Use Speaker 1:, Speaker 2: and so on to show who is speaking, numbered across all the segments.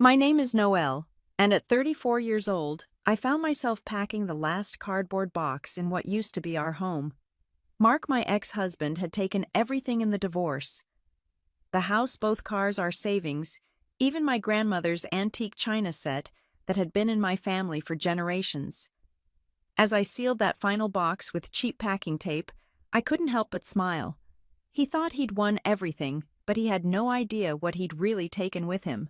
Speaker 1: My name is Noelle, and at 34 years old, I found myself packing the last cardboard box in what used to be our home. Mark, my ex-husband, had taken everything in the divorce. The house, both cars, our savings, even my grandmother's antique china set that had been in my family for generations. As I sealed that final box with cheap packing tape, I couldn't help but smile. He thought he'd won everything, but he had no idea what he'd really taken with him.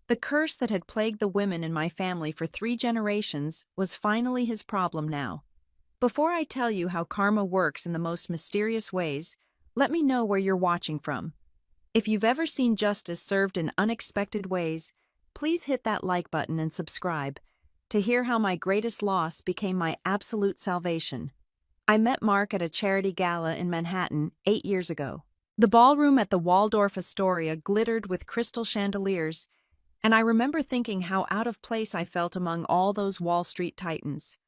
Speaker 1: The curse that had plagued the women in my family for 3 generations was finally his problem now. Before I tell you how karma works in the most mysterious ways, let me know where you're watching from. If you've ever seen justice served in unexpected ways, please hit that like button and subscribe to hear how my greatest loss became my absolute salvation. I met Mark at a charity gala in Manhattan 8 years ago. The ballroom at the Waldorf Astoria glittered with crystal chandeliers, and I remember thinking how out of place I felt among all those Wall Street titans.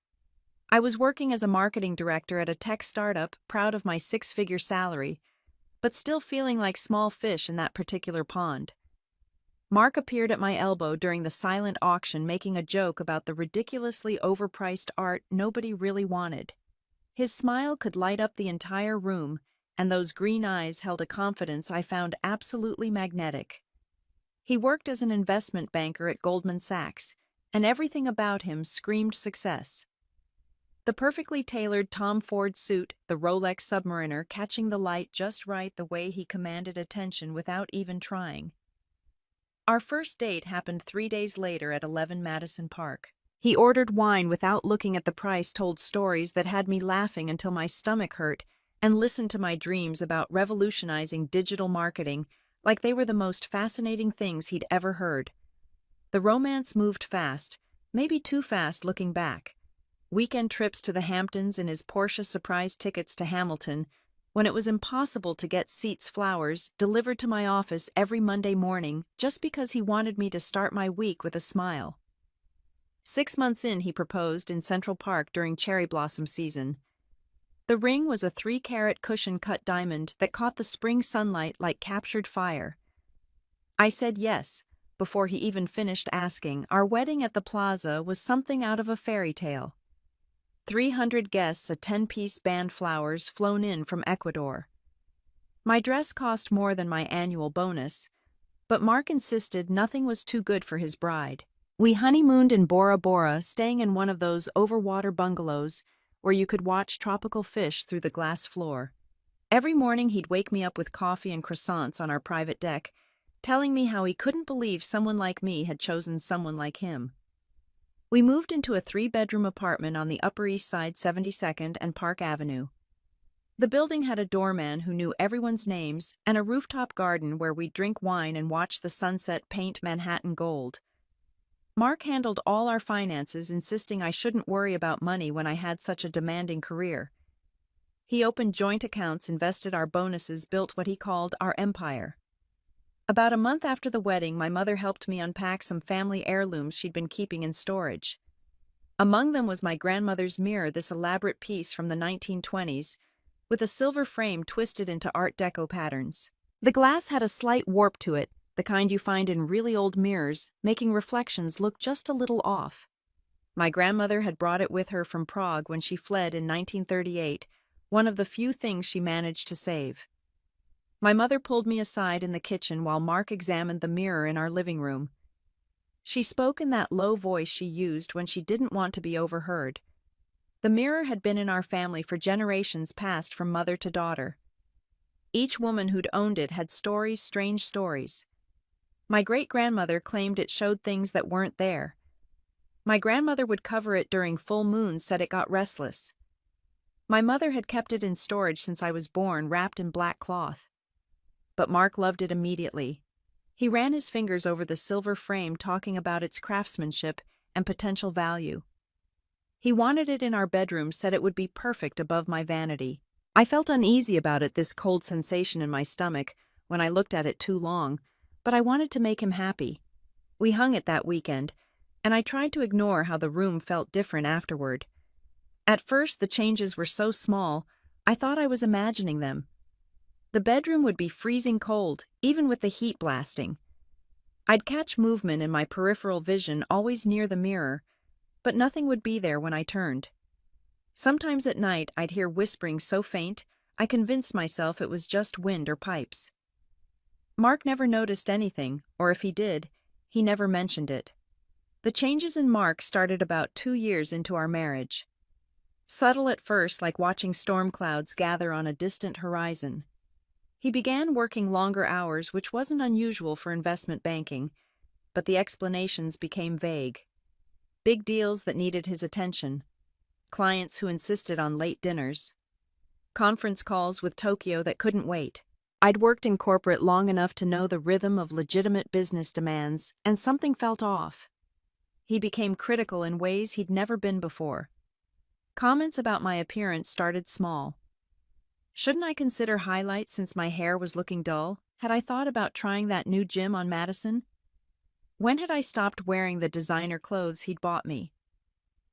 Speaker 1: I was working as a marketing director at a tech startup, proud of my 6-figure salary, but still feeling like small fish in that particular pond. Mark appeared at my elbow during the silent auction, making a joke about the ridiculously overpriced art nobody really wanted. His smile could light up the entire room, and those green eyes held a confidence I found absolutely magnetic. He worked as an investment banker at Goldman Sachs, and everything about him screamed success. The perfectly tailored Tom Ford suit, the Rolex Submariner catching the light just right, the way he commanded attention without even trying. Our first date happened 3 days later at 11 Madison Park. He ordered wine without looking at the price, told stories that had me laughing until my stomach hurt, and listened to my dreams about revolutionizing digital marketing like they were the most fascinating things he'd ever heard. The romance moved fast, maybe too fast looking back. Weekend trips to the Hamptons and his Porsche surprise tickets to Hamilton, when it was impossible to get seats, flowers delivered to my office every Monday morning just because he wanted me to start my week with a smile. 6 months in, he proposed in Central Park during cherry blossom season. The ring was a 3-carat cushion-cut diamond that caught the spring sunlight like captured fire. I said yes, before he even finished asking. Our wedding at the plaza was something out of a fairy tale. 300 guests, a 10-piece band, flowers flown in from Ecuador. My dress cost more than my annual bonus, but Mark insisted nothing was too good for his bride. We honeymooned in Bora Bora, staying in one of those overwater bungalows where you could watch tropical fish through the glass floor. Every morning he'd wake me up with coffee and croissants on our private deck, telling me how he couldn't believe someone like me had chosen someone like him. We moved into a 3-bedroom apartment on the Upper East Side, 72nd and Park Avenue. The building had a doorman who knew everyone's names and a rooftop garden where we'd drink wine and watch the sunset paint Manhattan gold. Mark handled all our finances, insisting I shouldn't worry about money when I had such a demanding career. He opened joint accounts, invested our bonuses, built what he called our empire. About a month after the wedding, my mother helped me unpack some family heirlooms she'd been keeping in storage. Among them was my grandmother's mirror, this elaborate piece from the 1920s, with a silver frame twisted into Art Deco patterns. The glass had a slight warp to it, the kind you find in really old mirrors, making reflections look just a little off. My grandmother had brought it with her from Prague when she fled in 1938, one of the few things she managed to save. My mother pulled me aside in the kitchen while Mark examined the mirror in our living room. She spoke in that low voice she used when she didn't want to be overheard. The mirror had been in our family for generations, passed from mother to daughter. Each woman who'd owned it had stories, strange stories. My great-grandmother claimed it showed things that weren't there. My grandmother would cover it during full moons, said it got restless. My mother had kept it in storage since I was born, wrapped in black cloth. But Mark loved it immediately. He ran his fingers over the silver frame, talking about its craftsmanship and potential value. He wanted it in our bedroom, said it would be perfect above my vanity. I felt uneasy about it, this cold sensation in my stomach, when I looked at it too long, but I wanted to make him happy. We hung it that weekend, and I tried to ignore how the room felt different afterward. At first, the changes were so small, I thought I was imagining them. The bedroom would be freezing cold, even with the heat blasting. I'd catch movement in my peripheral vision always near the mirror, but nothing would be there when I turned. Sometimes at night I'd hear whispering so faint, I convinced myself it was just wind or pipes. Mark never noticed anything, or if he did, he never mentioned it. The changes in Mark started about 2 years into our marriage. Subtle at first, like watching storm clouds gather on a distant horizon. He began working longer hours, which wasn't unusual for investment banking, but the explanations became vague. Big deals that needed his attention. Clients who insisted on late dinners. Conference calls with Tokyo that couldn't wait. I'd worked in corporate long enough to know the rhythm of legitimate business demands, and something felt off. He became critical in ways he'd never been before. Comments about my appearance started small. Shouldn't I consider highlights since my hair was looking dull? Had I thought about trying that new gym on Madison? When had I stopped wearing the designer clothes he'd bought me?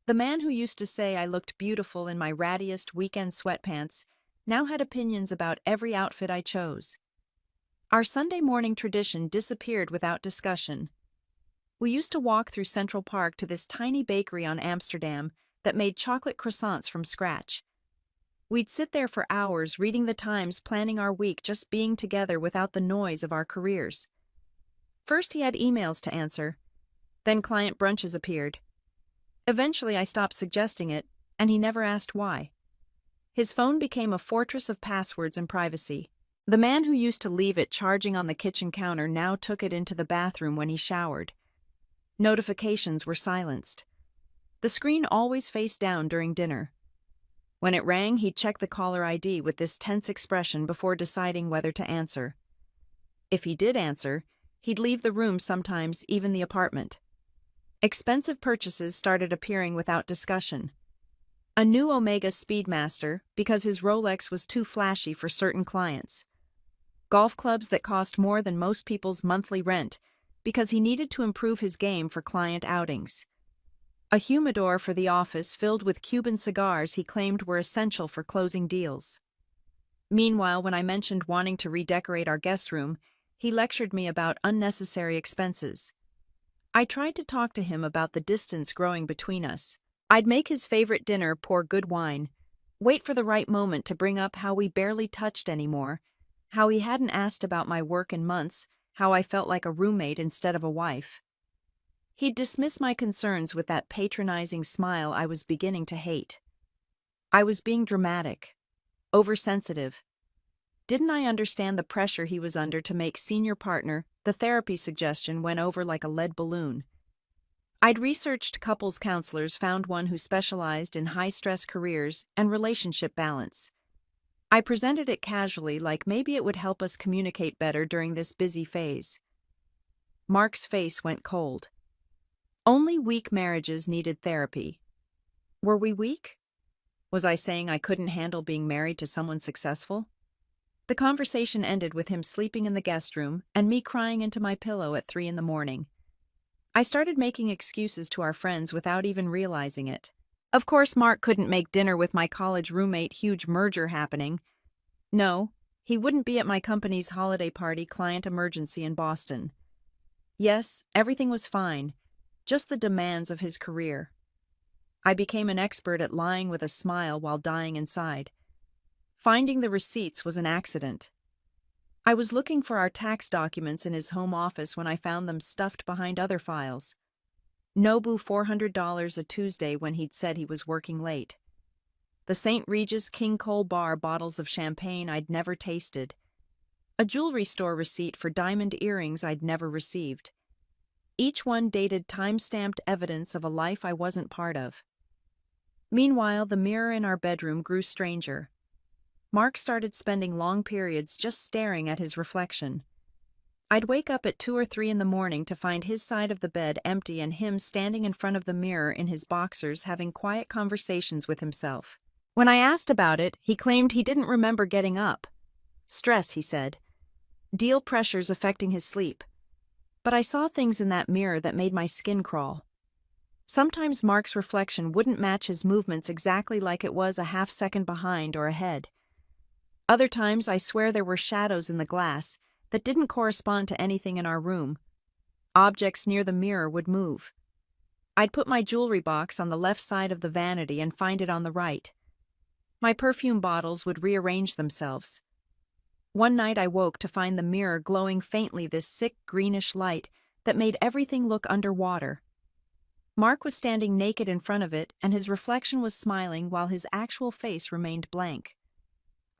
Speaker 1: The man who used to say I looked beautiful in my rattiest weekend sweatpants now had opinions about every outfit I chose. Our Sunday morning tradition disappeared without discussion. We used to walk through Central Park to this tiny bakery on Amsterdam that made chocolate croissants from scratch. We'd sit there for hours reading the Times, planning our week, just being together without the noise of our careers. First he had emails to answer. Then client brunches appeared. Eventually I stopped suggesting it, and he never asked why. His phone became a fortress of passwords and privacy. The man who used to leave it charging on the kitchen counter now took it into the bathroom when he showered. Notifications were silenced. The screen always faced down during dinner. When it rang, he'd check the caller ID with this tense expression before deciding whether to answer. If he did answer, he'd leave the room, sometimes even the apartment. Expensive purchases started appearing without discussion. A new Omega Speedmaster because his Rolex was too flashy for certain clients. Golf clubs that cost more than most people's monthly rent because he needed to improve his game for client outings. A humidor for the office filled with Cuban cigars he claimed were essential for closing deals. Meanwhile, when I mentioned wanting to redecorate our guest room, he lectured me about unnecessary expenses. I tried to talk to him about the distance growing between us. I'd make his favorite dinner, pour good wine, wait for the right moment to bring up how we barely touched anymore, how he hadn't asked about my work in months, how I felt like a roommate instead of a wife. He'd dismiss my concerns with that patronizing smile I was beginning to hate. I was being dramatic, oversensitive. Didn't I understand the pressure he was under to make senior partner? The therapy suggestion went over like a lead balloon. I'd researched couples counselors, found one who specialized in high-stress careers and relationship balance. I presented it casually, like maybe it would help us communicate better during this busy phase. Mark's face went cold. Only weak marriages needed therapy. Were we weak? Was I saying I couldn't handle being married to someone successful? The conversation ended with him sleeping in the guest room and me crying into my pillow at 3 a.m. I started making excuses to our friends without even realizing it. Of course, Mark couldn't make dinner with my college roommate, huge merger happening. No, he wouldn't be at my company's holiday party, client emergency in Boston. Yes, everything was fine, just the demands of his career. I became an expert at lying with a smile while dying inside. Finding the receipts was an accident. I was looking for our tax documents in his home office when I found them stuffed behind other files. Nobu $400 a Tuesday when he'd said he was working late. The St. Regis King Cole Bar bottles of champagne I'd never tasted. A jewelry store receipt for diamond earrings I'd never received. Each one dated time-stamped evidence of a life I wasn't part of. Meanwhile, the mirror in our bedroom grew stranger. Mark started spending long periods just staring at his reflection. I'd wake up at 2 or 3 a.m. to find his side of the bed empty and him standing in front of the mirror in his boxers having quiet conversations with himself. When I asked about it, he claimed he didn't remember getting up. Stress, he said. Deal pressures affecting his sleep. But I saw things in that mirror that made my skin crawl. Sometimes Mark's reflection wouldn't match his movements exactly, like it was a half second behind or ahead. Other times, I swear there were shadows in the glass that didn't correspond to anything in our room. Objects near the mirror would move. I'd put my jewelry box on the left side of the vanity and find it on the right. My perfume bottles would rearrange themselves. One night I woke to find the mirror glowing faintly this sick greenish light that made everything look underwater. Mark was standing naked in front of it, and his reflection was smiling while his actual face remained blank.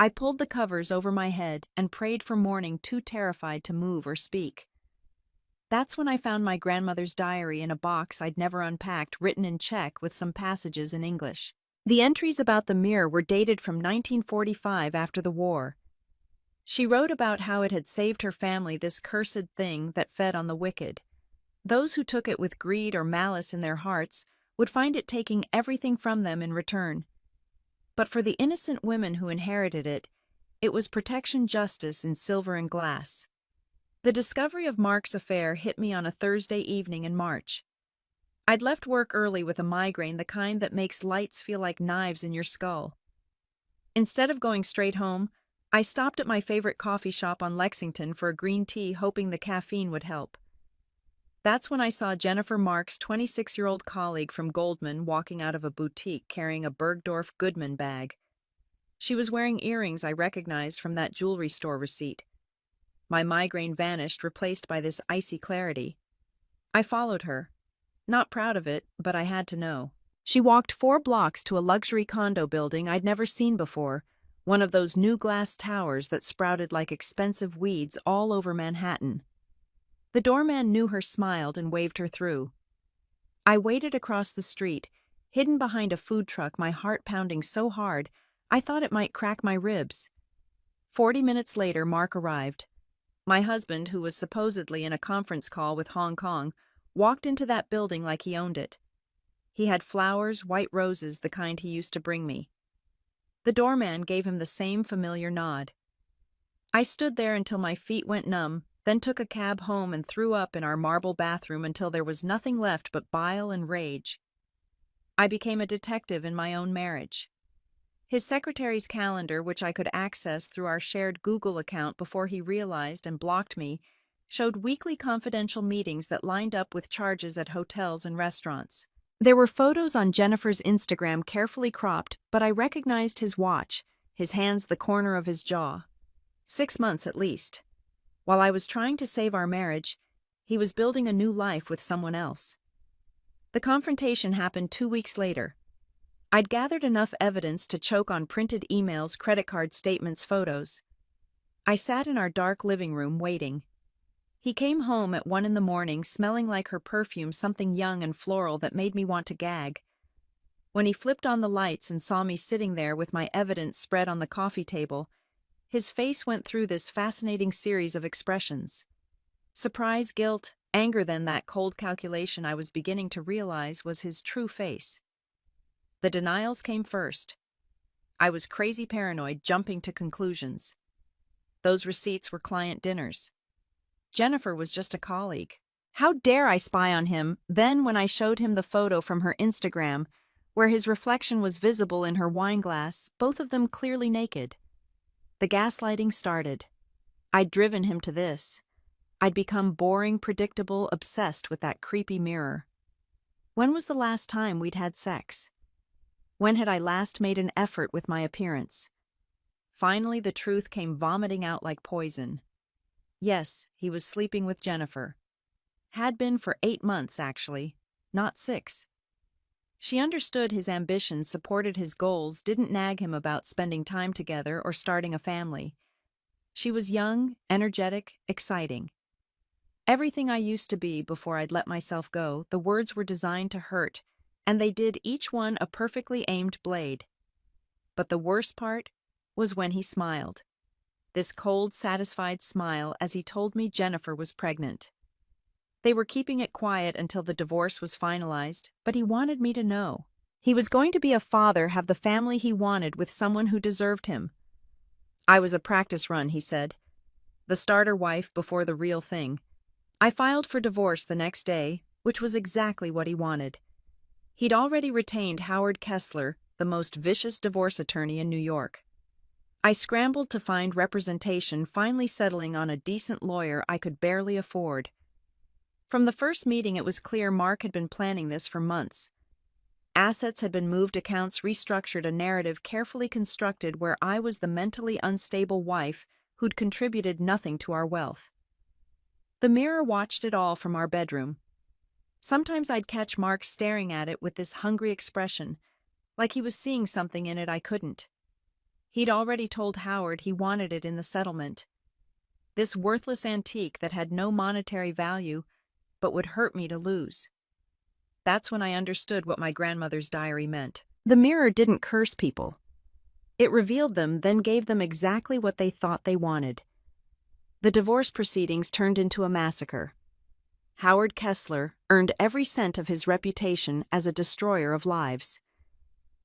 Speaker 1: I pulled the covers over my head and prayed for morning, too terrified to move or speak. That's when I found my grandmother's diary in a box I'd never unpacked, written in Czech with some passages in English. The entries about the mirror were dated from 1945, after the war. She wrote about how it had saved her family, this cursed thing that fed on the wicked. Those who took it with greed or malice in their hearts would find it taking everything from them in return. But for the innocent women who inherited it, it was protection, justice in silver and glass. The discovery of Mark's affair hit me on a Thursday evening in March. I'd left work early with a migraine, the kind that makes lights feel like knives in your skull. Instead of going straight home, I stopped at my favorite coffee shop on Lexington for a green tea, hoping the caffeine would help. That's when I saw Jennifer, Mark's 26-year-old colleague from Goldman, walking out of a boutique carrying a Bergdorf Goodman bag. She was wearing earrings I recognized from that jewelry store receipt. My migraine vanished, replaced by this icy clarity. I followed her. Not proud of it, but I had to know. She walked 4 blocks to a luxury condo building I'd never seen before, one of those new glass towers that sprouted like expensive weeds all over Manhattan. The doorman knew her, smiled, and waved her through. I waited across the street, hidden behind a food truck, my heart pounding so hard I thought it might crack my ribs. 40 minutes later, Mark arrived. My husband, who was supposedly in a conference call with Hong Kong, walked into that building like he owned it. He had flowers, white roses, the kind he used to bring me. The doorman gave him the same familiar nod. I stood there until my feet went numb, then took a cab home and threw up in our marble bathroom until there was nothing left but bile and rage. I became a detective in my own marriage. His secretary's calendar, which I could access through our shared Google account before he realized and blocked me, showed weekly confidential meetings that lined up with charges at hotels and restaurants. There were photos on Jennifer's Instagram, carefully cropped, but I recognized his watch, his hands the corner of his jaw. 6 months at least. While I was trying to save our marriage, he was building a new life with someone else. The confrontation happened 2 weeks later. I'd gathered enough evidence to choke on printed emails, credit card statements, photos. I sat in our dark living room waiting. He came home at 1 a.m, smelling like her perfume, something young and floral that made me want to gag. When he flipped on the lights and saw me sitting there with my evidence spread on the coffee table, his face went through this fascinating series of expressions. Surprise, guilt, anger, then that cold calculation I was beginning to realize was his true face. The denials came first. I was crazy paranoid, jumping to conclusions. Those receipts were client dinners. Jennifer was just a colleague. How dare I spy on him? Then, when I showed him the photo from her Instagram, where his reflection was visible in her wine glass, both of them clearly naked, the gaslighting started. I'd driven him to this. I'd become boring, predictable, obsessed with that creepy mirror. When was the last time we'd had sex? When had I last made an effort with my appearance? Finally, the truth came vomiting out like poison. Yes, he was sleeping with Jennifer. Had been for 8 months, actually, not 6. She understood his ambitions, supported his goals, didn't nag him about spending time together or starting a family. She was young, energetic, exciting. Everything I used to be before I'd let myself go. The words were designed to hurt, and they did, each one a perfectly aimed blade. But the worst part was when he smiled. This cold, satisfied smile as he told me Jennifer was pregnant. They were keeping it quiet until the divorce was finalized, but he wanted me to know. He was going to be a father, have the family he wanted with someone who deserved him. I was a practice run, he said. The starter wife before the real thing. I filed for divorce the next day, which was exactly what he wanted. He'd already retained Howard Kessler, the most vicious divorce attorney in New York. I scrambled to find representation, finally settling on a decent lawyer I could barely afford. From the first meeting, it was clear Mark had been planning this for months. Assets had been moved, accounts restructured, a narrative carefully constructed where I was the mentally unstable wife who'd contributed nothing to our wealth. The mirror watched it all from our bedroom. Sometimes I'd catch Mark staring at it with this hungry expression, like he was seeing something in it I couldn't. He'd already told Howard he wanted it in the settlement. This worthless antique that had no monetary value, but would hurt me to lose. That's when I understood what my grandmother's diary meant. The mirror didn't curse people. It revealed them, then gave them exactly what they thought they wanted. The divorce proceedings turned into a massacre. Howard Kessler earned every cent of his reputation as a destroyer of lives.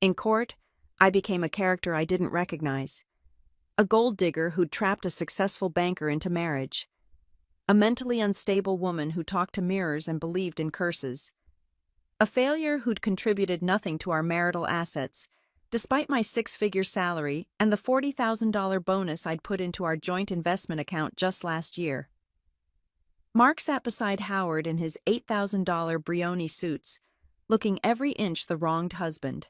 Speaker 1: In court, I became a character I didn't recognize. A gold digger who'd trapped a successful banker into marriage. A mentally unstable woman who talked to mirrors and believed in curses. A failure who'd contributed nothing to our marital assets, despite my six-figure salary and the $40,000 bonus I'd put into our joint investment account just last year. Mark sat beside Howard in his $8,000 Brioni suits, looking every inch the wronged husband.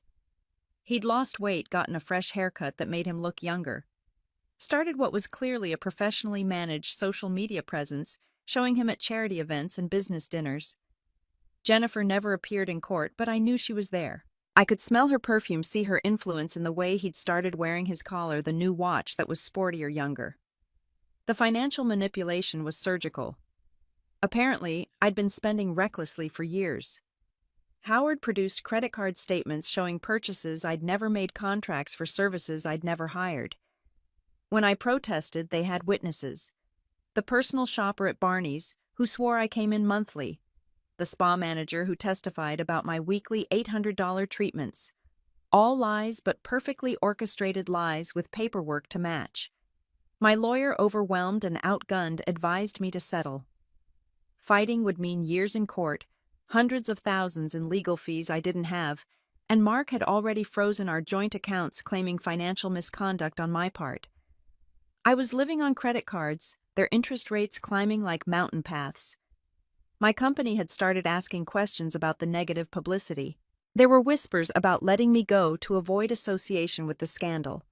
Speaker 1: He'd lost weight, gotten a fresh haircut that made him look younger. Started what was clearly a professionally managed social media presence, showing him at charity events and business dinners. Jennifer never appeared in court, but I knew she was there. I could smell her perfume, see her influence in the way he'd started wearing his collar, the new watch that was sportier, younger. The financial manipulation was surgical. Apparently, I'd been spending recklessly for years. Howard produced credit card statements showing purchases I'd never made, contracts for services I'd never hired. When I protested, they had witnesses. The personal shopper at Barney's, who swore I came in monthly. The spa manager who testified about my weekly $800 treatments. All lies, but perfectly orchestrated lies with paperwork to match. My lawyer, overwhelmed and outgunned, advised me to settle. Fighting would mean years in court, hundreds of thousands in legal fees I didn't have, and Mark had already frozen our joint accounts, claiming financial misconduct on my part. I was living on credit cards, their interest rates climbing like mountain paths. My company had started asking questions about the negative publicity. There were whispers about letting me go to avoid association with the scandal.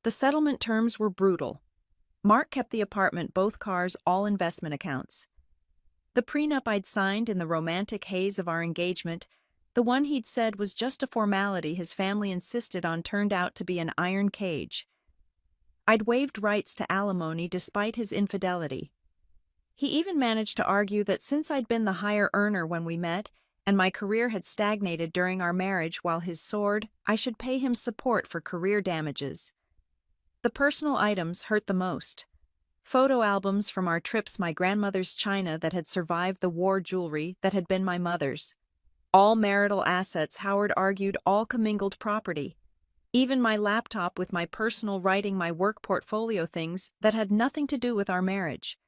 Speaker 1: The settlement terms were brutal. Mark kept the apartment, both cars, all investment accounts. The prenup I'd signed in the romantic haze of our engagement, the one he'd said was just a formality his family insisted on, turned out to be an iron cage. I'd waived rights to alimony despite his infidelity. He even managed to argue that since I'd been the higher earner when we met, and my career had stagnated during our marriage while his soared, I should pay him support for career damages. The personal items hurt the most. Photo albums from our trips, my grandmother's china that had survived the war, jewelry that had been my mother's. All marital assets, Howard argued, all commingled property. Even my laptop with my personal writing, my work portfolio, things that had nothing to do with our marriage.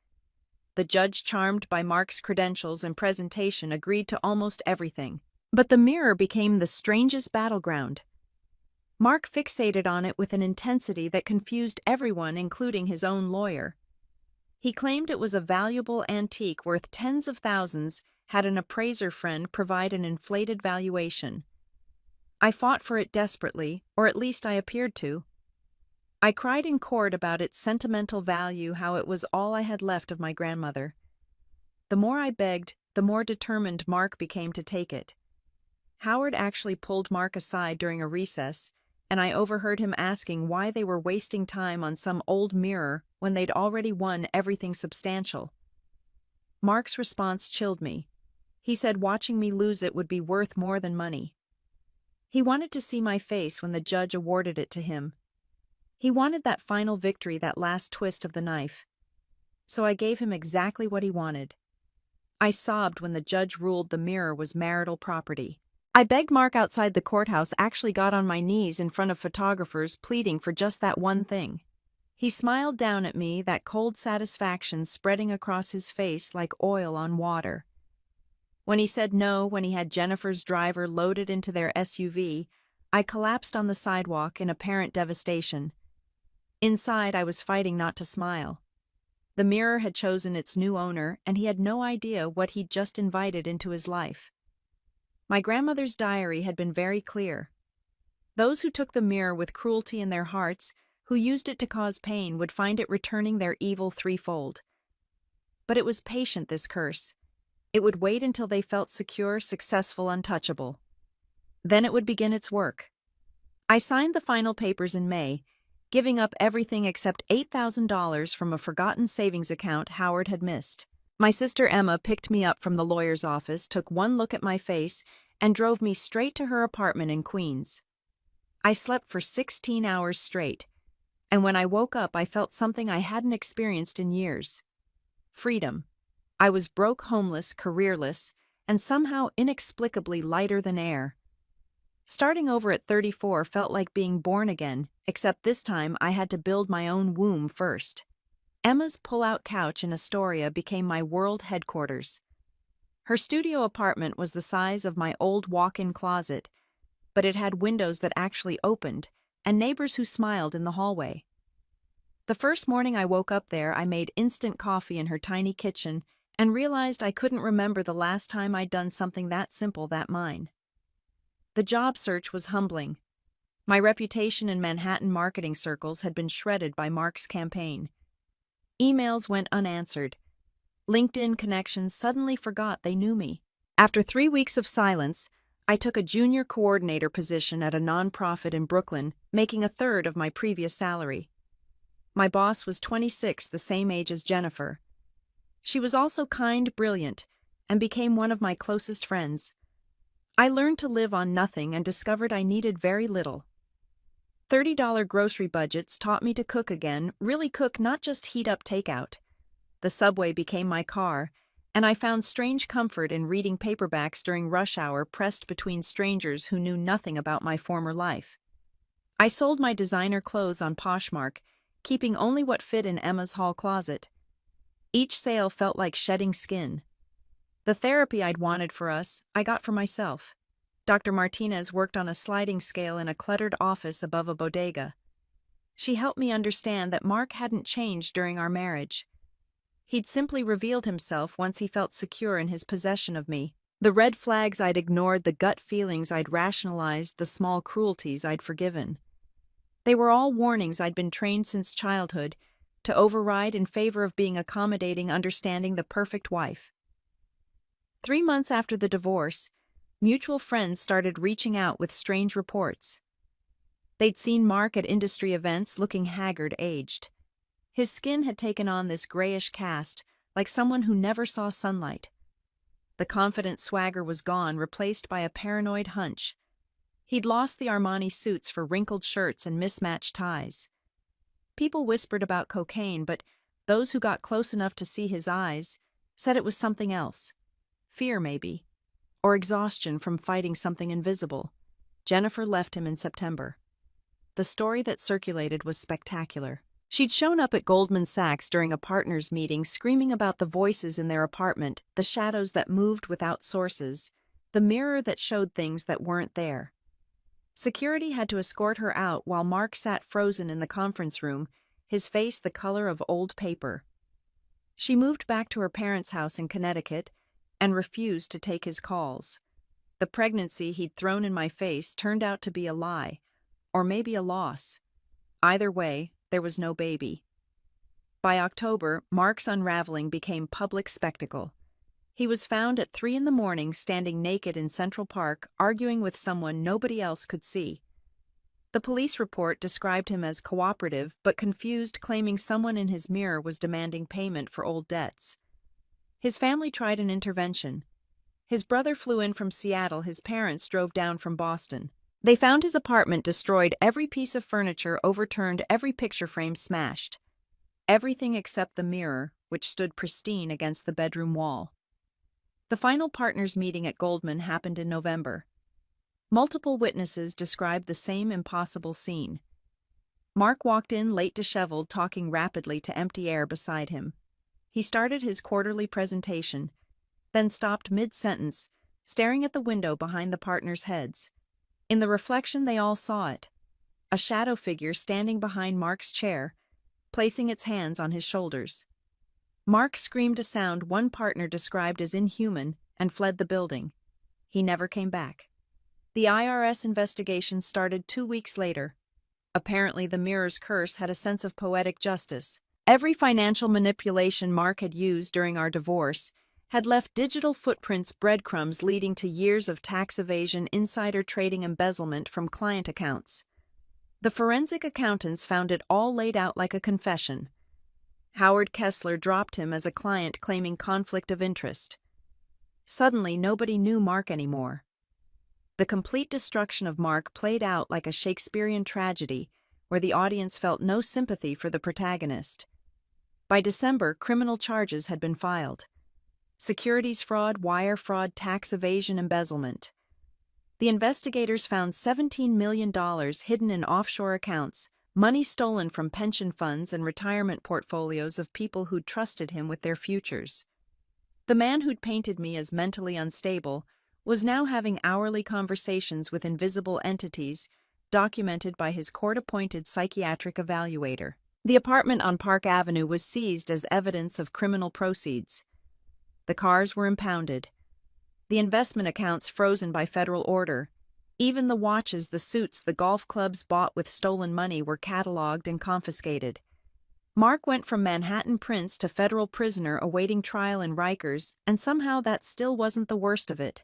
Speaker 1: The judge, charmed by Mark's credentials and presentation, agreed to almost everything. But the mirror became the strangest battleground. Mark fixated on it with an intensity that confused everyone, including his own lawyer. He claimed it was a valuable antique worth tens of thousands, had an appraiser friend provide an inflated valuation. I fought for it desperately, or at least I appeared to. I cried in court about its sentimental value, how it was all I had left of my grandmother. The more I begged, the more determined Mark became to take it. Howard actually pulled Mark aside during a recess, and I overheard him asking why they were wasting time on some old mirror when they'd already won everything substantial. Mark's response chilled me. He said watching me lose it would be worth more than money. He wanted to see my face when the judge awarded it to him. He wanted that final victory, that last twist of the knife. So I gave him exactly what he wanted. I sobbed when the judge ruled the mirror was marital property. I begged Mark outside the courthouse, actually got on my knees in front of photographers, pleading for just that one thing. He smiled down at me, that cold satisfaction spreading across his face like oil on water. When he said no, when he had Jennifer's driver loaded into their SUV, I collapsed on the sidewalk in apparent devastation. Inside, I was fighting not to smile. The mirror had chosen its new owner, and he had no idea what he'd just invited into his life. My grandmother's diary had been very clear. Those who took the mirror with cruelty in their hearts, who used it to cause pain, would find it returning their evil threefold. But it was patient, this curse. It would wait until they felt secure, successful, untouchable. Then it would begin its work. I signed the final papers in May, giving up everything except $8,000 from a forgotten savings account Howard had missed. My sister Emma picked me up from the lawyer's office, took one look at my face, and drove me straight to her apartment in Queens. I slept for 16 hours straight, and when I woke up I felt something I hadn't experienced in years. Freedom. I was broke, homeless, careerless, and somehow inexplicably lighter than air. Starting over at 34 felt like being born again, except this time I had to build my own womb first. Emma's pull-out couch in Astoria became my world headquarters. Her studio apartment was the size of my old walk-in closet, but it had windows that actually opened and neighbors who smiled in the hallway. The first morning I woke up there, I made instant coffee in her tiny kitchen and realized I couldn't remember the last time I'd done something that simple, that mine. The job search was humbling. My reputation in Manhattan marketing circles had been shredded by Mark's campaign. Emails went unanswered. LinkedIn connections suddenly forgot they knew me. After 3 weeks of silence, I took a junior coordinator position at a nonprofit in Brooklyn, making a third of my previous salary. My boss was 26, the same age as Jennifer. She was also kind, brilliant, and became one of my closest friends. I learned to live on nothing and discovered I needed very little. $30 grocery budgets taught me to cook again, really cook, not just heat up takeout. The subway became my car, and I found strange comfort in reading paperbacks during rush hour pressed between strangers who knew nothing about my former life. I sold my designer clothes on Poshmark, keeping only what fit in Emma's hall closet. Each sale felt like shedding skin. The therapy I'd wanted for us, I got for myself. Dr. Martinez worked on a sliding scale in a cluttered office above a bodega. She helped me understand that Mark hadn't changed during our marriage. He'd simply revealed himself once he felt secure in his possession of me. The red flags I'd ignored, the gut feelings I'd rationalized, the small cruelties I'd forgiven. They were all warnings I'd been trained since childhood to override in favor of being accommodating, understanding, the perfect wife. 3 months after the divorce, mutual friends started reaching out with strange reports. They'd seen Mark at industry events looking haggard, aged. His skin had taken on this grayish cast, like someone who never saw sunlight. The confident swagger was gone, replaced by a paranoid hunch. He'd lost the Armani suits for wrinkled shirts and mismatched ties. People whispered about cocaine, but those who got close enough to see his eyes said it was something else. Fear, maybe. Or exhaustion from fighting something invisible. Jennifer left him in September. The story that circulated was spectacular. She'd shown up at Goldman Sachs during a partners' meeting screaming about the voices in their apartment, the shadows that moved without sources, the mirror that showed things that weren't there. Security had to escort her out while Mark sat frozen in the conference room, his face the color of old paper. She moved back to her parents' house in Connecticut and refused to take his calls. The pregnancy he'd thrown in my face turned out to be a lie, or maybe a loss. Either way, there was no baby. By October, Mark's unraveling became public spectacle. He was found at 3 a.m. standing naked in Central Park, arguing with someone nobody else could see. The police report described him as cooperative but confused, claiming someone in his mirror was demanding payment for old debts. His family tried an intervention. His brother flew in from Seattle, his parents drove down from Boston. They found his apartment destroyed, every piece of furniture overturned, every picture frame smashed. Everything except the mirror, which stood pristine against the bedroom wall. The final partners' meeting at Goldman happened in November. Multiple witnesses described the same impossible scene. Mark walked in late, disheveled, talking rapidly to empty air beside him. He started his quarterly presentation, then stopped mid-sentence, staring at the window behind the partners' heads. In the reflection they all saw it. A shadow figure standing behind Mark's chair, placing its hands on his shoulders. Mark screamed a sound one partner described as inhuman and fled the building. He never came back. The IRS investigation started 2 weeks later. Apparently, the mirror's curse had a sense of poetic justice. Every financial manipulation Mark had used during our divorce had left digital footprints, breadcrumbs leading to years of tax evasion, insider trading, embezzlement from client accounts. The forensic accountants found it all laid out like a confession. Howard Kessler dropped him as a client claiming conflict of interest. Suddenly, nobody knew Mark anymore. The complete destruction of Mark played out like a Shakespearean tragedy, where the audience felt no sympathy for the protagonist. By December, criminal charges had been filed. Securities fraud, wire fraud, tax evasion, embezzlement. The investigators found $17 million hidden in offshore accounts, money stolen from pension funds and retirement portfolios of people who'd trusted him with their futures. The man who'd painted me as mentally unstable was now having hourly conversations with invisible entities, documented by his court-appointed psychiatric evaluator. The apartment on Park Avenue was seized as evidence of criminal proceeds. The cars were impounded. The investment accounts frozen by federal order. Even the watches, the suits, the golf clubs bought with stolen money were cataloged and confiscated. Mark went from Manhattan prince to federal prisoner awaiting trial in Rikers, and somehow that still wasn't the worst of it.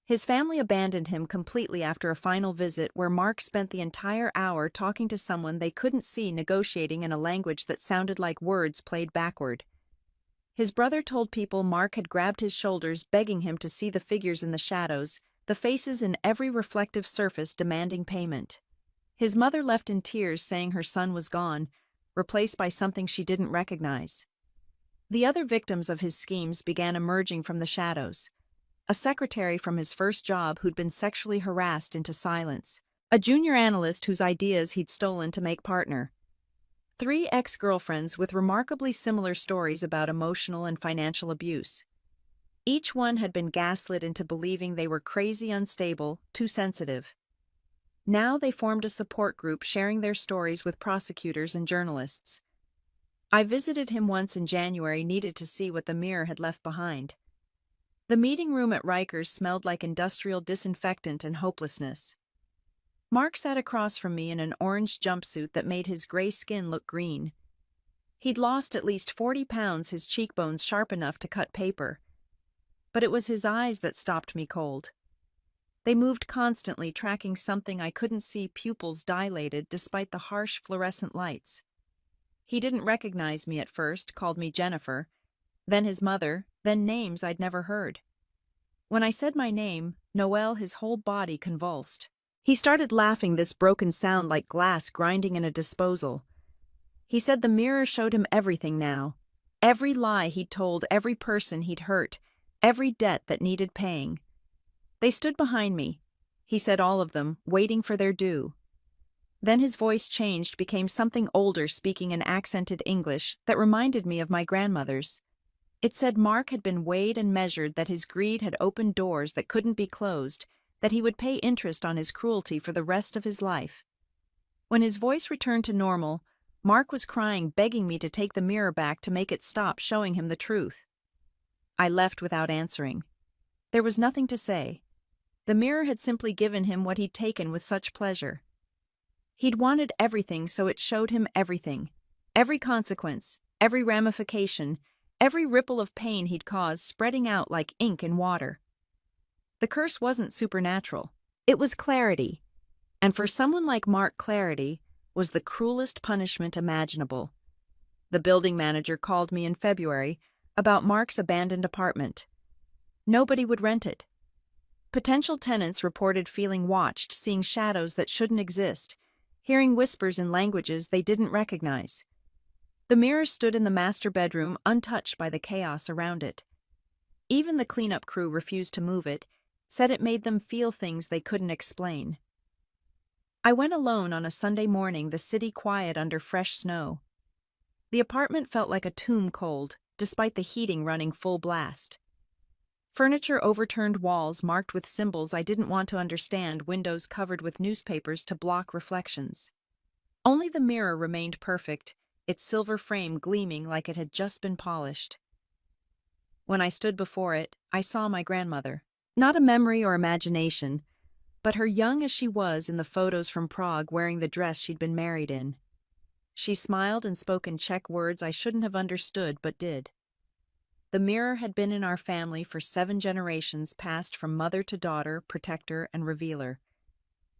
Speaker 1: His family abandoned him completely after a final visit where Mark spent the entire hour talking to someone they couldn't see, negotiating in a language that sounded like words played backward. His brother told people Mark had grabbed his shoulders, begging him to see the figures in the shadows, the faces in every reflective surface demanding payment. His mother left in tears, saying her son was gone, replaced by something she didn't recognize. The other victims of his schemes began emerging from the shadows. A secretary from his first job who'd been sexually harassed into silence. A junior analyst whose ideas he'd stolen to make partner. 3 ex-girlfriends with remarkably similar stories about emotional and financial abuse. Each one had been gaslit into believing they were crazy, unstable, too sensitive. Now they formed a support group sharing their stories with prosecutors and journalists. I visited him once in January, needed to see what the mirror had left behind. The meeting room at Rikers smelled like industrial disinfectant and hopelessness. Mark sat across from me in an orange jumpsuit that made his gray skin look green. He'd lost at least 40 pounds, his cheekbones sharp enough to cut paper. But it was his eyes that stopped me cold. They moved constantly, tracking something I couldn't see, pupils dilated despite the harsh fluorescent lights. He didn't recognize me at first, called me Jennifer, then his mother, then names I'd never heard. When I said my name, Noel, his whole body convulsed. He started laughing, this broken sound like glass grinding in a disposal. He said the mirror showed him everything now. Every lie he'd told, every person he'd hurt, every debt that needed paying. They stood behind me, he said, all of them, waiting for their due. Then his voice changed, became something older, speaking in accented English that reminded me of my grandmother's. It said Mark had been weighed and measured, that his greed had opened doors that couldn't be closed, that he would pay interest on his cruelty for the rest of his life. When his voice returned to normal, Mark was crying, begging me to take the mirror back to make it stop showing him the truth. I left without answering. There was nothing to say. The mirror had simply given him what he'd taken with such pleasure. He'd wanted everything, so it showed him everything. Every consequence, every ramification, every ripple of pain he'd caused, spreading out like ink in water. The curse wasn't supernatural. It was clarity. And for someone like Mark, clarity was the cruelest punishment imaginable. The building manager called me in February about Mark's abandoned apartment. Nobody would rent it. Potential tenants reported feeling watched, seeing shadows that shouldn't exist, hearing whispers in languages they didn't recognize. The mirror stood in the master bedroom, untouched by the chaos around it. Even the cleanup crew refused to move it, said it made them feel things they couldn't explain. I went alone on a Sunday morning, the city quiet under fresh snow. The apartment felt like a tomb, cold, despite the heating running full blast. Furniture, overturned walls marked with symbols I didn't want to understand, windows covered with newspapers to block reflections. Only the mirror remained perfect, its silver frame gleaming like it had just been polished. When I stood before it, I saw my grandmother. Not a memory or imagination, but her young as she was in the photos from Prague wearing the dress she'd been married in. She smiled and spoke in Czech words I shouldn't have understood but did. The mirror had been in our family for 7 generations, passed from mother to daughter, protector and revealer.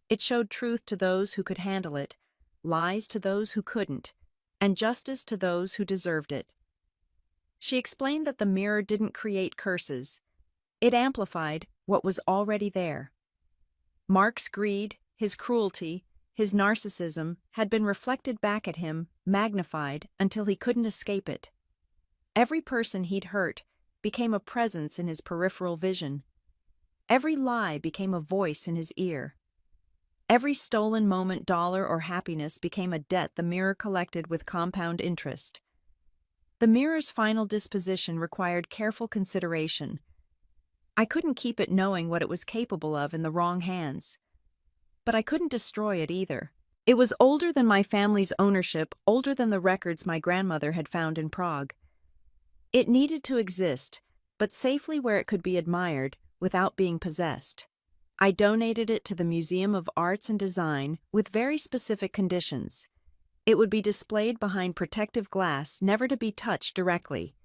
Speaker 1: It showed truth to those who could handle it, lies to those who couldn't, and justice to those who deserved it. She explained that the mirror didn't create curses. It amplified what was already there. Mark's greed, his cruelty, his narcissism had been reflected back at him, magnified until he couldn't escape it. Every person he'd hurt became a presence in his peripheral vision. Every lie became a voice in his ear. Every stolen moment, dollar, or happiness became a debt the mirror collected with compound interest. The mirror's final disposition required careful consideration. I couldn't keep it knowing what it was capable of in the wrong hands. But I couldn't destroy it either. It was older than my family's ownership, older than the records my grandmother had found in Prague. It needed to exist, but safely where it could be admired without being possessed. I donated it to the Museum of Arts and Design with very specific conditions. It would be displayed behind protective glass, never to be touched directly.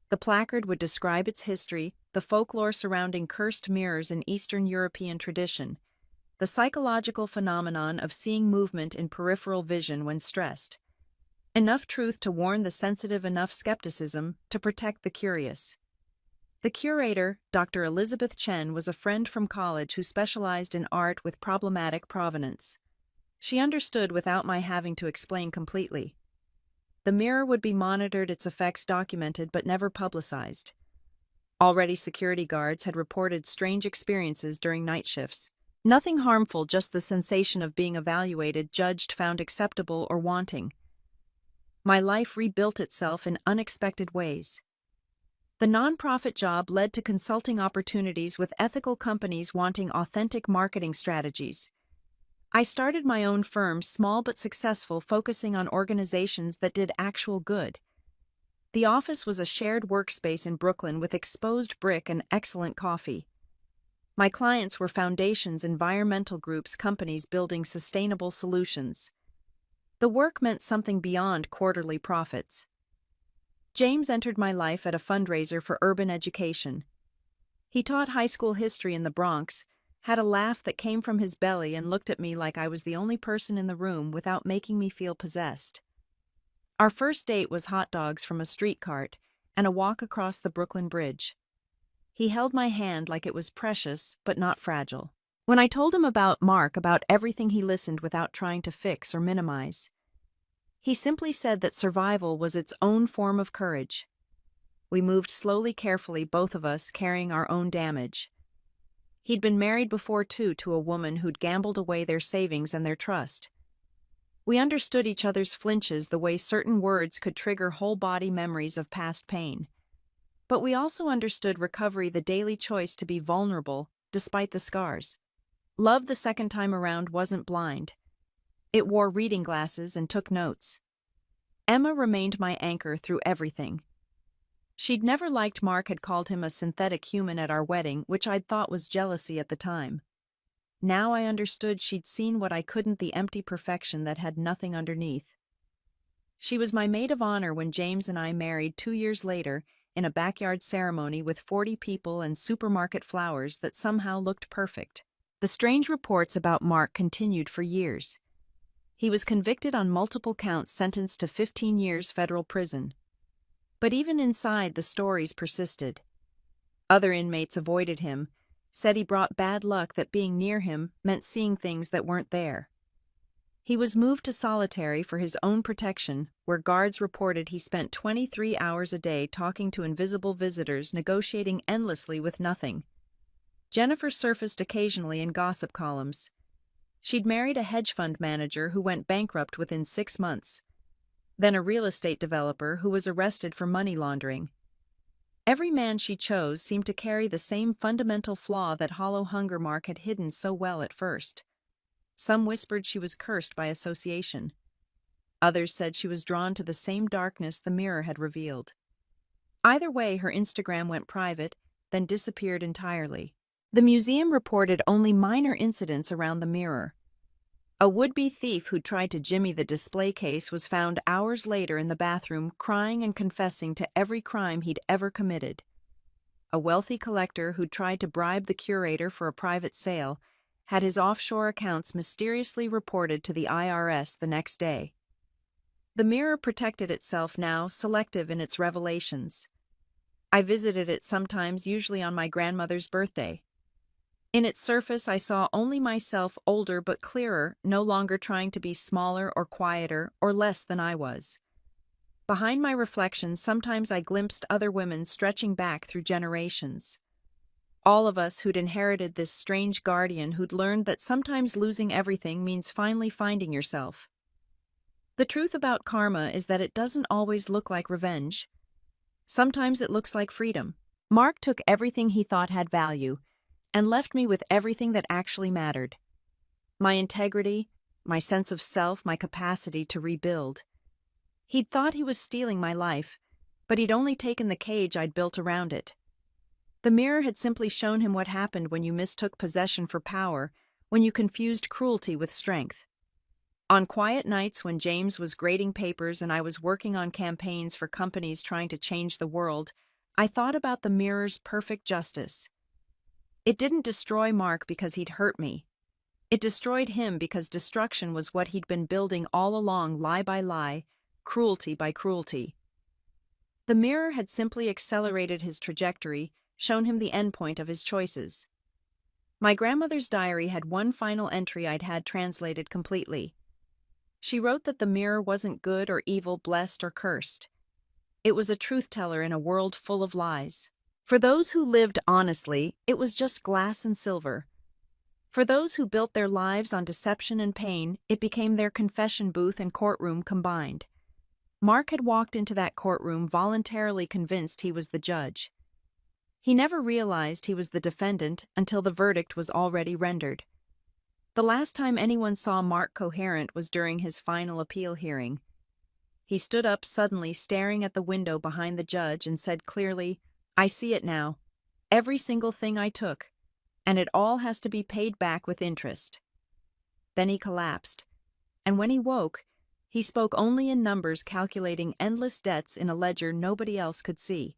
Speaker 1: The placard would describe its history, the folklore surrounding cursed mirrors in Eastern European tradition, the psychological phenomenon of seeing movement in peripheral vision when stressed. Enough truth to warn the sensitive, enough skepticism to protect the curious. The curator, Dr. Elizabeth Chen, was a friend from college who specialized in art with problematic provenance. She understood without my having to explain completely. The mirror would be monitored, its effects documented but never publicized. Already security guards had reported strange experiences during night shifts. Nothing harmful, just the sensation of being evaluated, judged, found acceptable or wanting. My life rebuilt itself in unexpected ways. The nonprofit job led to consulting opportunities with ethical companies wanting authentic marketing strategies. I started my own firm, small but successful, focusing on organizations that did actual good. The office was a shared workspace in Brooklyn with exposed brick and excellent coffee. My clients were foundations, environmental groups, companies building sustainable solutions. The work meant something beyond quarterly profits. James entered my life at a fundraiser for urban education. He taught high school history in the Bronx, had a laugh that came from his belly, and looked at me like I was the only person in the room without making me feel possessed. Our first date was hot dogs from a street cart and a walk across the Brooklyn Bridge. He held my hand like it was precious but not fragile. When I told him about Mark, about everything, he listened without trying to fix or minimize. He simply said that survival was its own form of courage. We moved slowly, carefully, both of us carrying our own damage. He'd been married before, too, to a woman who'd gambled away their savings and their trust. We understood each other's flinches, the way certain words could trigger whole-body memories of past pain. But we also understood recovery, the daily choice to be vulnerable, despite the scars. Love the second time around wasn't blind. It wore reading glasses and took notes. Emma remained my anchor through everything. She'd never liked Mark, had called him a synthetic human at our wedding, which I'd thought was jealousy at the time. Now I understood she'd seen what I couldn't, the empty perfection that had nothing underneath. She was my maid of honor when James and I married 2 years later, in a backyard ceremony with 40 people and supermarket flowers that somehow looked perfect. The strange reports about Mark continued for years. He was convicted on multiple counts, sentenced to 15 years federal prison. But even inside, the stories persisted. Other inmates avoided him, said he brought bad luck, that being near him meant seeing things that weren't there. He was moved to solitary for his own protection, where guards reported he spent 23 hours a day talking to invisible visitors, negotiating endlessly with nothing. Jennifer surfaced occasionally in gossip columns. She'd married a hedge fund manager who went bankrupt within 6 months. Then a real estate developer who was arrested for money laundering. Every man she chose seemed to carry the same fundamental flaw that hollow hunger Mark had hidden so well at first. Some whispered she was cursed by association. Others said she was drawn to the same darkness the mirror had revealed. Either way, her Instagram went private, then disappeared entirely. The museum reported only minor incidents around the mirror. A would-be thief who tried to jimmy the display case was found hours later in the bathroom crying and confessing to every crime he'd ever committed. A wealthy collector who tried to bribe the curator for a private sale had his offshore accounts mysteriously reported to the IRS the next day. The mirror protected itself now, selective in its revelations. I visited it sometimes, usually on my grandmother's birthday. In its surface, I saw only myself, older but clearer, no longer trying to be smaller or quieter or less than I was. Behind my reflections, sometimes I glimpsed other women stretching back through generations. All of us who'd inherited this strange guardian who'd learned that sometimes losing everything means finally finding yourself. The truth about karma is that it doesn't always look like revenge. Sometimes it looks like freedom. Mark took everything he thought had value and left me with everything that actually mattered. My integrity, my sense of self, my capacity to rebuild. He'd thought he was stealing my life, but he'd only taken the cage I'd built around it. The mirror had simply shown him what happened when you mistook possession for power, when you confused cruelty with strength. On quiet nights when James was grading papers and I was working on campaigns for companies trying to change the world, I thought about the mirror's perfect justice. It didn't destroy Mark because he'd hurt me. It destroyed him because destruction was what he'd been building all along, lie by lie, cruelty by cruelty. The mirror had simply accelerated his trajectory, shown him the endpoint of his choices. My grandmother's diary had one final entry I'd had translated completely. She wrote that the mirror wasn't good or evil, blessed or cursed. It was a truth-teller in a world full of lies. For those who lived honestly, it was just glass and silver. For those who built their lives on deception and pain, it became their confession booth and courtroom combined. Mark had walked into that courtroom voluntarily convinced he was the judge. He never realized he was the defendant until the verdict was already rendered. The last time anyone saw Mark coherent was during his final appeal hearing. He stood up suddenly, staring at the window behind the judge, and said clearly, "I see it now. Every single thing I took. And it all has to be paid back with interest." Then he collapsed. And when he woke, he spoke only in numbers, calculating endless debts in a ledger nobody else could see.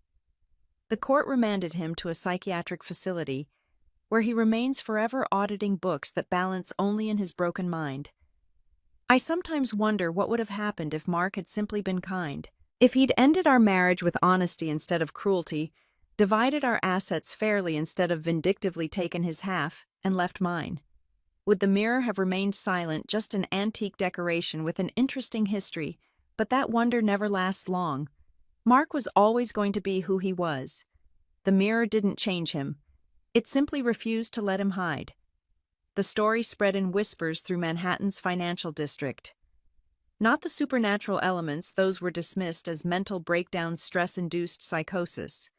Speaker 1: The court remanded him to a psychiatric facility, where he remains forever auditing books that balance only in his broken mind. I sometimes wonder what would have happened if Mark had simply been kind. If he'd ended our marriage with honesty instead of cruelty, divided our assets fairly instead of vindictively taken his half and left mine. Would the mirror have remained silent, just an antique decoration with an interesting history? But that wonder never lasts long. Mark was always going to be who he was. The mirror didn't change him. It simply refused to let him hide. The story spread in whispers through Manhattan's financial district. Not the supernatural elements, those were dismissed as mental breakdowns, stress-induced psychosis.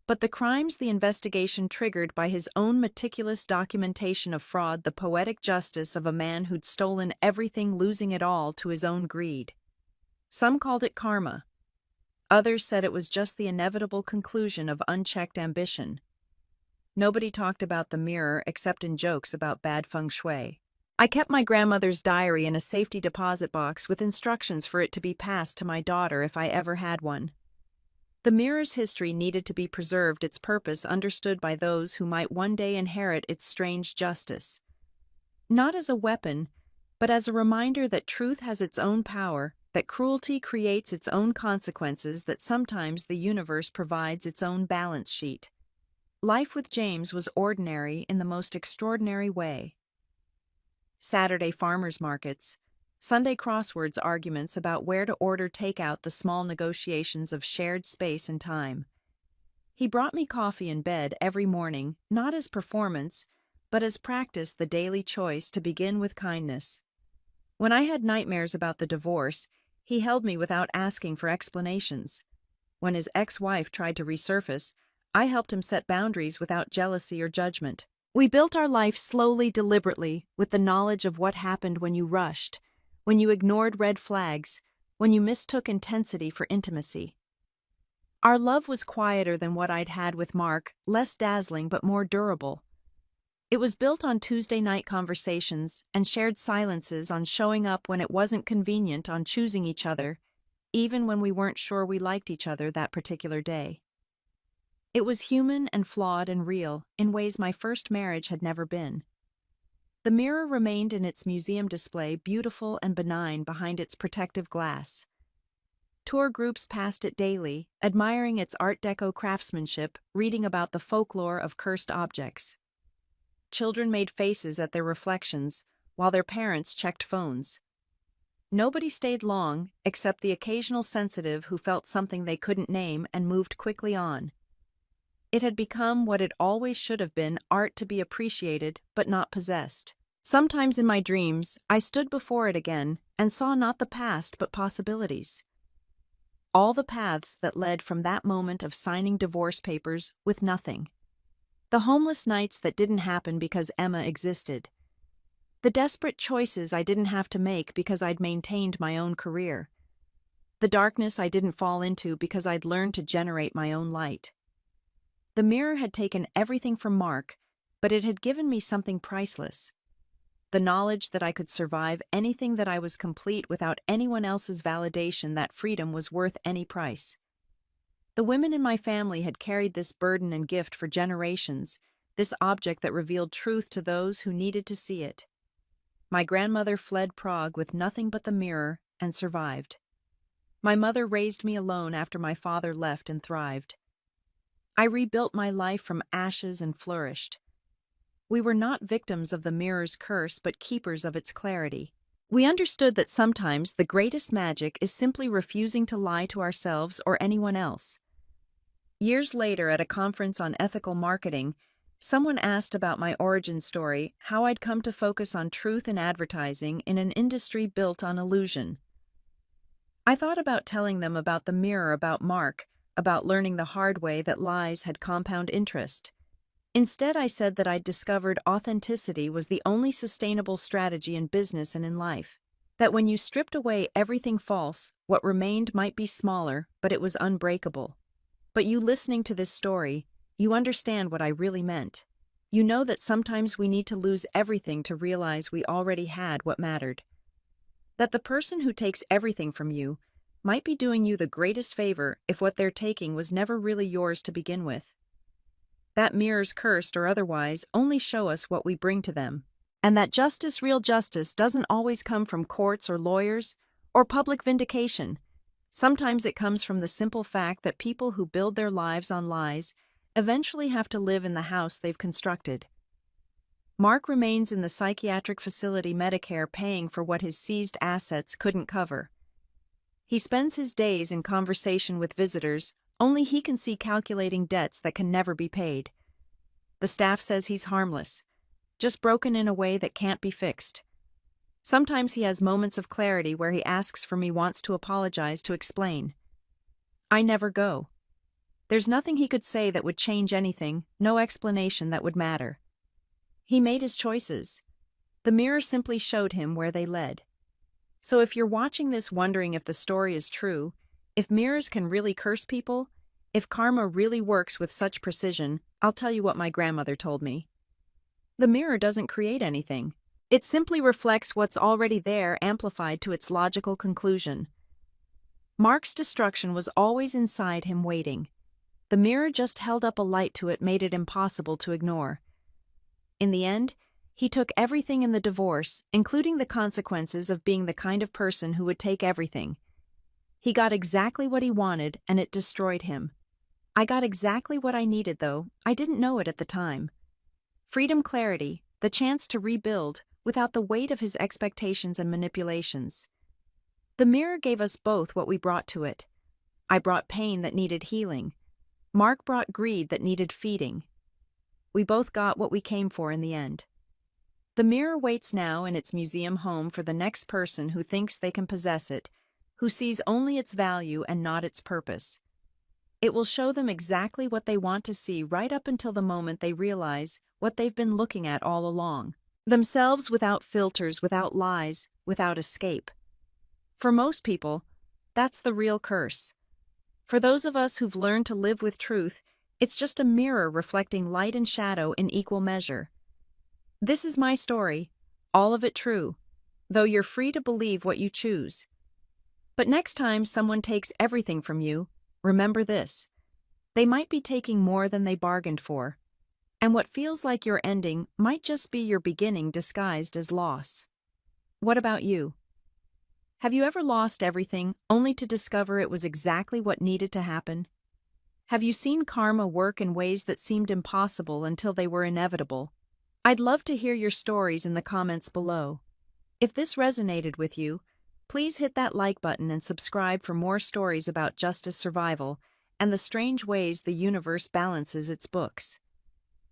Speaker 1: But the crimes the investigation triggered by his own meticulous documentation of fraud, the poetic justice of a man who'd stolen everything, losing it all to his own greed. Some called it karma. Others said it was just the inevitable conclusion of unchecked ambition. Nobody talked about the mirror except in jokes about bad feng shui. I kept my grandmother's diary in a safety deposit box with instructions for it to be passed to my daughter if I ever had one. The mirror's history needed to be preserved, its purpose understood by those who might one day inherit its strange justice. Not as a weapon, but as a reminder that truth has its own power, that cruelty creates its own consequences, that sometimes the universe provides its own balance sheet. Life with James was ordinary in the most extraordinary way. Saturday farmers markets, Sunday crosswords arguments about where to order takeout, the small negotiations of shared space and time. He brought me coffee in bed every morning, not as performance, but as practice, the daily choice to begin with kindness. When I had nightmares about the divorce, he held me without asking for explanations. When his ex-wife tried to resurface, I helped him set boundaries without jealousy or judgment. We built our life slowly, deliberately, with the knowledge of what happened when you rushed, when you ignored red flags, when you mistook intensity for intimacy. Our love was quieter than what I'd had with Mark, less dazzling but more durable. It was built on Tuesday night conversations and shared silences, on showing up when it wasn't convenient, on choosing each other, even when we weren't sure we liked each other that particular day. It was human and flawed and real, in ways my first marriage had never been. The mirror remained in its museum display, beautiful and benign behind its protective glass. Tour groups passed it daily, admiring its Art Deco craftsmanship, reading about the folklore of cursed objects. Children made faces at their reflections, while their parents checked phones. Nobody stayed long, except the occasional sensitive who felt something they couldn't name and moved quickly on. It had become what it always should have been, art to be appreciated but not possessed. Sometimes in my dreams, I stood before it again and saw not the past but possibilities. All the paths that led from that moment of signing divorce papers with nothing. The homeless nights that didn't happen because Emma existed. The desperate choices I didn't have to make because I'd maintained my own career. The darkness I didn't fall into because I'd learned to generate my own light. The mirror had taken everything from Mark, but it had given me something priceless. The knowledge that I could survive anything, that I was complete without anyone else's validation, that freedom was worth any price. The women in my family had carried this burden and gift for generations, this object that revealed truth to those who needed to see it. My grandmother fled Prague with nothing but the mirror and survived. My mother raised me alone after my father left and thrived. I rebuilt my life from ashes and flourished. We were not victims of the mirror's curse, but keepers of its clarity. We understood that sometimes the greatest magic is simply refusing to lie to ourselves or anyone else. Years later, at a conference on ethical marketing, someone asked about my origin story, how I'd come to focus on truth in advertising in an industry built on illusion. I thought about telling them about the mirror, about Mark, about learning the hard way that lies had compound interest. Instead, I said that I'd discovered authenticity was the only sustainable strategy in business and in life. That when you stripped away everything false, what remained might be smaller, but it was unbreakable. But you listening to this story, you understand what I really meant. You know that sometimes we need to lose everything to realize we already had what mattered. That the person who takes everything from you might be doing you the greatest favor if what they're taking was never really yours to begin with. That mirrors, cursed or otherwise, only show us what we bring to them. And that justice, real justice, doesn't always come from courts or lawyers or public vindication. Sometimes it comes from the simple fact that people who build their lives on lies eventually have to live in the house they've constructed. Mark remains in the psychiatric facility, Medicare paying for what his seized assets couldn't cover. He spends his days in conversation with visitors. Only he can see, calculating debts that can never be paid. The staff says he's harmless, just broken in a way that can't be fixed. Sometimes he has moments of clarity where he asks for me, wants to apologize, to explain. I never go. There's nothing he could say that would change anything, no explanation that would matter. He made his choices. The mirror simply showed him where they led. So if you're watching this wondering if the story is true, if mirrors can really curse people, if karma really works with such precision, I'll tell you what my grandmother told me. The mirror doesn't create anything. It simply reflects what's already there, amplified to its logical conclusion. Mark's destruction was always inside him, waiting. The mirror just held up a light to it, made it impossible to ignore. In the end, he took everything in the divorce, including the consequences of being the kind of person who would take everything. He got exactly what he wanted, and it destroyed him. I got exactly what I needed, though I didn't know it at the time. Freedom, clarity, the chance to rebuild without the weight of his expectations and manipulations. The mirror gave us both what we brought to it. I brought pain that needed healing. Mark brought greed that needed feeding. We both got what we came for in the end. The mirror waits now in its museum home for the next person who thinks they can possess it, who sees only its value and not its purpose. It will show them exactly what they want to see, right up until the moment they realize what they've been looking at all along. Themselves, without filters, without lies, without escape. For most people, that's the real curse. For those of us who've learned to live with truth, it's just a mirror reflecting light and shadow in equal measure. This is my story, all of it true, though you're free to believe what you choose. But next time someone takes everything from you, remember this. They might be taking more than they bargained for. And what feels like your ending might just be your beginning disguised as loss. What about you? Have you ever lost everything only to discover it was exactly what needed to happen? Have you seen karma work in ways that seemed impossible until they were inevitable? I'd love to hear your stories in the comments below. If this resonated with you, please hit that like button and subscribe for more stories about justice survival and the strange ways the universe balances its books.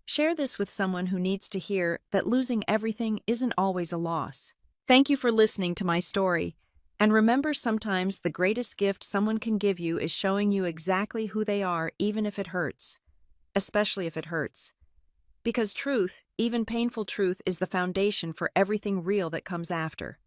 Speaker 1: Share this with someone who needs to hear that losing everything isn't always a loss. Thank you for listening to my story. And remember, sometimes the greatest gift someone can give you is showing you exactly who they are, even if it hurts. Especially if it hurts. Because truth, even painful truth, is the foundation for everything real that comes after.